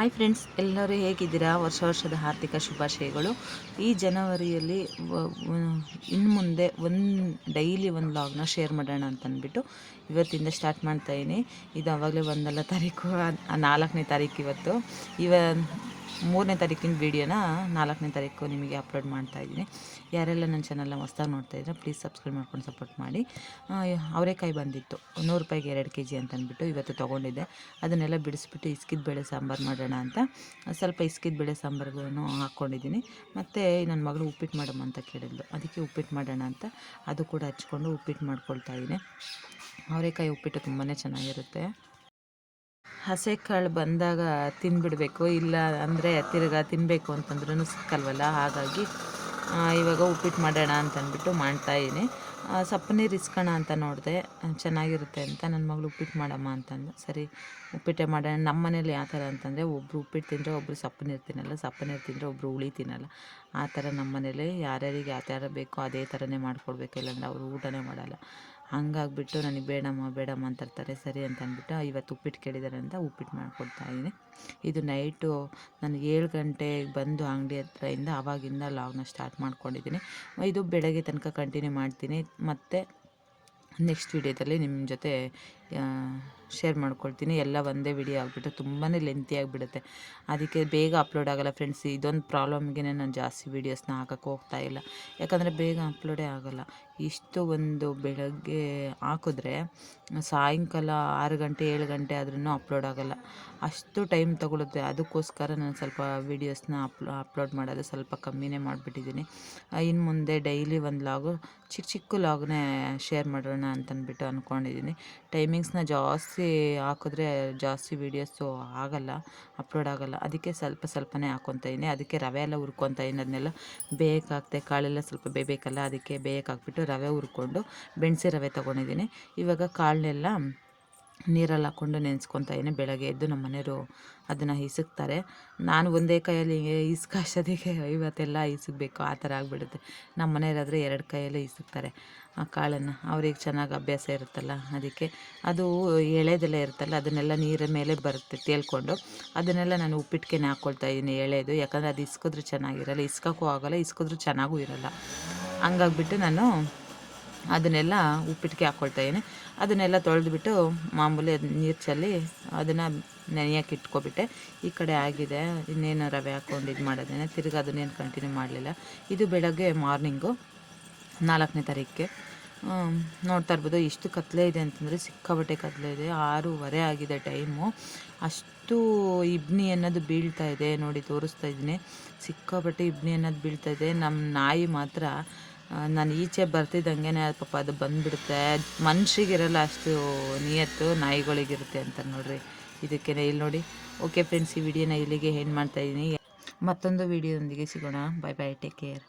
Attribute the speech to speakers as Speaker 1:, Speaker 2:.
Speaker 1: Hi friends, ಎಲ್ಲರೂ ಹೇಗಿದ್ದೀರಾ? ವರ್ಷದ ಹಾರ್ದಿಕ ಶುಭಾಶಯಗಳು. ಈ ಜನವರಿಯಲ್ಲಿ ಇನ್ನು ಮುಂದೆ ಡೈಲಿ ಒಂದು ಲಾಗ್ನ ಶೇರ್ ಮಾಡೋಣ ಅಂತ ಅಂದ್ಬಿಟ್ಟು ಇವತ್ತಿಂದ ಸ್ಟಾರ್ಟ್ ಮಾಡ್ತಾಯಿದ್ದೀನಿ. ಇದು ಆವಾಗಲೇ 1 ತಾರೀಕು, 4ನೇ ತಾರೀಕು ಇವತ್ತು. 3ನೇ ತಾರೀಕಿನ ವೀಡಿಯೋನ 4ನೇ ತಾರೀಕು ನಿಮಗೆ ಅಪ್ಲೋಡ್ ಮಾಡ್ತಾಯಿದ್ದೀನಿ. ಯಾರೆಲ್ಲ ನನ್ನ ಚಾನಲ್ನ ಹೊಸ್ದಾಗಿ ನೋಡ್ತಾಯಿದ್ರೆ ಪ್ಲೀಸ್ ಸಬ್ಸ್ಕ್ರೈಬ್ ಮಾಡ್ಕೊಂಡು ಸಪೋರ್ಟ್ ಮಾಡಿ. ಅವರೆಕಾಯಿ ಬಂದಿತ್ತು 100 ರೂಪಾಯಿಗೆ 2 kg ಅಂತ ಅಂದ್ಬಿಟ್ಟು ಇವತ್ತು ತೊಗೊಂಡಿದ್ದೆ. ಅದನ್ನೆಲ್ಲ ಬಿಡಿಸ್ಬಿಟ್ಟು ಇಸ್ಕಿದ ಬೇಳೆ ಸಾಂಬಾರು ಮಾಡೋಣ ಅಂತ ಸ್ವಲ್ಪ ಇಸ್ಕಿದ ಬೇಳೆ ಸಾಂಬಾರಿಗೂ ಹಾಕ್ಕೊಂಡಿದ್ದೀನಿ. ಮತ್ತು ನನ್ನ ಮಗಳು ಉಪ್ಪಿಟ್ಟು ಮಾಡಮ್ಮ ಅಂತ ಕೇಳಿದ್ಲು, ಅದಕ್ಕೆ ಉಪ್ಪಿಟ್ಟು ಮಾಡೋಣ ಅಂತ ಅದು ಕೂಡ ಹಚ್ಕೊಂಡು ಉಪ್ಪಿಟ್ಟು ಮಾಡ್ಕೊಳ್ತಾಯಿದ್ದೀನಿ. ಅವರೆಕಾಯಿ ಉಪ್ಪಿಟ್ಟು ತುಂಬಾ ಚೆನ್ನಾಗಿರುತ್ತೆ. ಹಸೆ ಕಾಳು ಬಂದಾಗ ತಿಂದುಬಿಡಬೇಕು, ಇಲ್ಲ ಅಂದರೆ ತಿರ್ಗಾ ತಿನ್ನಬೇಕು ಅಂತಂದ್ರೂ ಸಿಕ್ಕಲ್ವಲ್ಲ. ಹಾಗಾಗಿ ಇವಾಗ ಉಪ್ಪಿಟ್ಟು ಮಾಡೋಣ ಅಂತಂದ್ಬಿಟ್ಟು ಮಾಡ್ತಾಯಿದ್ದೀನಿ. ಸಪ್ಪನೀರು ಇಸ್ಕೋಣ ಅಂತ ನೋಡಿದೆ, ಚೆನ್ನಾಗಿರುತ್ತೆ ಅಂತ ನನ್ನ ಮಗಳು ಉಪ್ಪಿಟ್ಟು ಮಾಡಮ್ಮ ಅಂತಂದು. ಸರಿ ಉಪ್ಪಿಟ್ಟೆ ಮಾಡೋಣ. ನಮ್ಮ ಮನೇಲಿ ಯಾವ ಥರ ಅಂತಂದರೆ, ಒಬ್ಬರು ಉಪ್ಪಿಟ್ಟು ತಿಂದರೆ ಒಬ್ಬರು ಸಪ್ಪನೀರು ತಿನ್ನಲ್ಲ, ಸಪ್ಪನೀರು ತಿಂದರೆ ಒಬ್ಬರು ಹುಳಿ ತಿನ್ನಲ್ಲ. ಆ ಥರ ನಮ್ಮ ಮನೇಲಿ ಯಾರ್ಯಾರಿಗೆ ಯಾವ ಥರ ಬೇಕೋ ಅದೇ ಥರನೇ ಮಾಡಿಕೊಡ್ಬೇಕು, ಇಲ್ಲಾಂದರೆ ಅವರು ಊಟನೇ ಮಾಡಲ್ಲ. ಹಂಗಾಗ್ಬಿಟ್ಟು ನನಗೆ ಬೇಡಮ್ಮ ಅಂತಿರ್ತಾರೆ. ಸರಿ ಅಂತ ಅಂದ್ಬಿಟ್ಟು ಇವತ್ತು ಉಪ್ಪಿಟ್ಟು ಕೇಳಿದ್ದಾರೆ ಅಂತ ಉಪ್ಪಿಟ್ಟು ಮಾಡ್ಕೊಡ್ತಾಯಿದ್ದೀನಿ. ಇದು ನೈಟು ನಾನು 7 ಗಂಟೆಗೆ ಬಂದು ಅಂಗಡಿ ಹತ್ರದಿಂದ ಆವಾಗಿಂದ ಲಾಗ್ನ ಸ್ಟಾರ್ಟ್ ಮಾಡ್ಕೊಂಡಿದ್ದೀನಿ. ಇದು ಬೆಳಗ್ಗೆ ತನಕ ಕಂಟಿನ್ಯೂ ಮಾಡ್ತೀನಿ. ಮತ್ತು ನೆಕ್ಸ್ಟ್ ವೀಡಿಯೋದಲ್ಲಿ ನಿಮ್ಮ ಜೊತೆ ಶೇರ್ ಮಾಡ್ಕೊಳ್ತೀನಿ. ಎಲ್ಲ ಒಂದೇ ವಿಡಿಯೋ ಆಗಿಬಿಟ್ಟು ತುಂಬಾ ಲೆಂತಿ ಆಗಿಬಿಡುತ್ತೆ, ಅದಕ್ಕೆ ಬೇಗ ಅಪ್ಲೋಡ್ ಆಗೋಲ್ಲ ಫ್ರೆಂಡ್ಸ್. ಇದೊಂದು ಪ್ರಾಬ್ಲಮ್ಗೆ ನಾನು ಜಾಸ್ತಿ ವೀಡಿಯೋಸ್ನ ಹಾಕೋಕ್ಕೆ ಹೋಗ್ತಾಯಿಲ್ಲ, ಯಾಕಂದರೆ ಬೇಗ ಅಪ್ಲೋಡೇ ಆಗೋಲ್ಲ. ಇಷ್ಟು ಒಂದು ಬೆಳಗ್ಗೆ ಹಾಕಿದ್ರೆ ಸಾಯಂಕಾಲ 6 ಗಂಟೆ 7 ಗಂಟೆ ಆದ್ರೂ ಅಪ್ಲೋಡ್ ಆಗೋಲ್ಲ, ಅಷ್ಟು ಟೈಮ್ ತೊಗೊಳುತ್ತೆ. ಅದಕ್ಕೋಸ್ಕರ ನಾನು ಸ್ವಲ್ಪ ವೀಡಿಯೋಸ್ನ ಅಪ್ಲೋಡ್ ಮಾಡೋದು ಸ್ವಲ್ಪ ಕಮ್ಮಿನೇ ಮಾಡಿಬಿಟ್ಟಿದ್ದೀನಿ. ಇನ್ನು ಮುಂದೆ ಡೈಲಿ ಒಂದು ಲಾಗು ಚಿಕ್ಕ ಲಾಗ್ನೇ ಶೇರ್ ಮಾಡೋಣ ಅಂತಂದ್ಬಿಟ್ಟು ಅಂದ್ಕೊಂಡಿದ್ದೀನಿ. ಟೈಮಿಂಗ್ಸ್ನ ಜಾಸ್ತಿ ಹಾಕಿದ್ರೆ ಜಾಸ್ತಿ ವೀಡಿಯೋಸು ಆಗೋಲ್ಲ, ಅಪ್ಲೋಡ್ ಆಗೋಲ್ಲ. ಅದಕ್ಕೆ ಸ್ವಲ್ಪನೇ ಹಾಕ್ಕೊತಾಯಿದ್ದೀನಿ. ಅದಕ್ಕೆ ರವೆ ಎಲ್ಲ ಹುರ್ಕೊತಾಯಿದ್ದೀನಿ. ಅದನ್ನೆಲ್ಲ ಬೇಯಕ್ಕಾಗ್ತೆ, ಕಾಳೆಲ್ಲ ಸ್ವಲ್ಪ ಬೇಯಬೇಕಲ್ಲ, ಅದಕ್ಕೆ ಬೇಯಕ್ಕಾಕ್ಬಿಟ್ಟು ರವೆ ಹುರ್ಕೊಂಡು ಬೆಣ್ಸಿ ರವೆ ತೊಗೊಂಡಿದ್ದೀನಿ. ಇವಾಗ ಕಾಳನ್ನೆಲ್ಲ ನೀರಲ್ಲಿ ಹಾಕ್ಕೊಂಡು ನೆನೆಸ್ಕೊತಾಯಿದ್ದೀನಿ. ಬೆಳಗ್ಗೆ ಎದ್ದು ನಮ್ಮ ಮನೆಯವರು ಅದನ್ನು ಇಸಕ್ತಾರೆ. ನಾನು ಒಂದೇ ಕೈಯಲ್ಲಿ ಇಸ್ಕಾಸೋದಕ್ಕೆ ಇವತ್ತೆಲ್ಲ ಇಸಕಬೇಕು, ಆ ಥರ ಆಗಿಬಿಡುತ್ತೆ. ನಮ್ಮ ಮನೆಯವರಾದರೆ 2 ಕೈಯಲ್ಲೇ ಇಸಕ್ತಾರೆ ಆ ಕಾಳನ್ನು, ಅವ್ರಿಗೆ ಚೆನ್ನಾಗಿ ಅಭ್ಯಾಸ ಇರುತ್ತಲ್ಲ. ಅದಕ್ಕೆ ಅದು ಎಳೆದೆಲ್ಲ ಇರುತ್ತಲ್ಲ, ಅದನ್ನೆಲ್ಲ ನೀರ ಮೇಲೆ ಬರುತ್ತೆ ತೇಲ್ಕೊಂಡು, ಅದನ್ನೆಲ್ಲ ನಾನು ಉಪ್ಪಿಟ್ಟಿಗೆ ಹಾಕ್ಕೊಳ್ತಾಯಿದ್ದೀನಿ ಎಳೆದು. ಯಾಕಂದರೆ ಅದು ಇಸ್ಕಿದ್ರೂ ಚೆನ್ನಾಗಿರಲ್ಲ, ಇಸ್ಕೋಕ್ಕೂ ಆಗೋಲ್ಲ, ಇಸ್ಕಿದ್ರೂ ಚೆನ್ನಾಗೂ ಇರೋಲ್ಲ. ಹಂಗಾಗ್ಬಿಟ್ಟು ನಾನು ಅದನ್ನೆಲ್ಲ ಉಪ್ಪಿಟ್ಟಿಗೆ ಹಾಕ್ಕೊಳ್ತಾಯಿದ್ದೀನಿ. ಅದನ್ನೆಲ್ಲ ತೊಳೆದ್ಬಿಟ್ಟು ಮಾಮೂಲಿ ನೀರು ಚೆಲ್ಲಿ ಅದನ್ನು ನೆನೆಯೋಕೆ ಇಟ್ಕೊಬಿಟ್ಟೆ. ಈ ಕಡೆ ಆಗಿದೆ, ಇನ್ನೇನು ರವೆ ಹಾಕ್ಕೊಂಡು ಇದು ಮಾಡೋದೇನೆ, ತಿರ್ಗಿ ಅದನ್ನೇನು ಕಂಟಿನ್ಯೂ ಮಾಡಲಿಲ್ಲ. ಇದು ಬೆಳಗ್ಗೆ ಮಾರ್ನಿಂಗು 4ನೇ ತಾರೀಕಿಗೆ. ನೋಡ್ತಾ ಇರ್ಬೋದು ಎಷ್ಟು ಕತ್ಲೆ ಇದೆ ಅಂತಂದರೆ, ಸಿಕ್ಕಾಬಟ್ಟೆ ಕತ್ಲೆ ಇದೆ. 6:15 ಆಗಿದೆ ಟೈಮು. ಅಷ್ಟು ಇಬ್ನಿ ಅನ್ನೋದು ಬೀಳ್ತಾ ಇದೆ ನೋಡಿ, ತೋರಿಸ್ತಾ ಇದ್ದೀನಿ. ಸಿಕ್ಕಾಬಟ್ಟೆ ಇಬ್ನಿ ಅನ್ನೋದು ಬೀಳ್ತಾ ಇದೆ. ನಮ್ಮ ನಾಯಿ ಮಾತ್ರ ನಾನು ಈಚೆ ಬರ್ತಿದ್ದಂಗೆ ಪಾಪ ಅದು ಬಂದುಬಿಡುತ್ತೆ. ಮನುಷ್ಯರಿಗಿರಲ್ಲ ಅಷ್ಟು ನಿಯತ್ತು, ನಾಯಿಗಳಿಗಿರುತ್ತೆ ಅಂತ ನೋಡ್ರಿ. ಇದಕ್ಕೆ ಇಲ್ಲಿ ನೋಡಿ. ಓಕೆ ಫ್ರೆಂಡ್ಸ್, ಈ ವಿಡಿಯೋನ ಇಲ್ಲಿಗೆ ಎಂಡ್ ಮಾಡ್ತಾಯಿದ್ದೀನಿ. ಮತ್ತೊಂದು ವಿಡಿಯೋದೊಂದಿಗೆ ಸಿಗೋಣ. Bye bye, take care.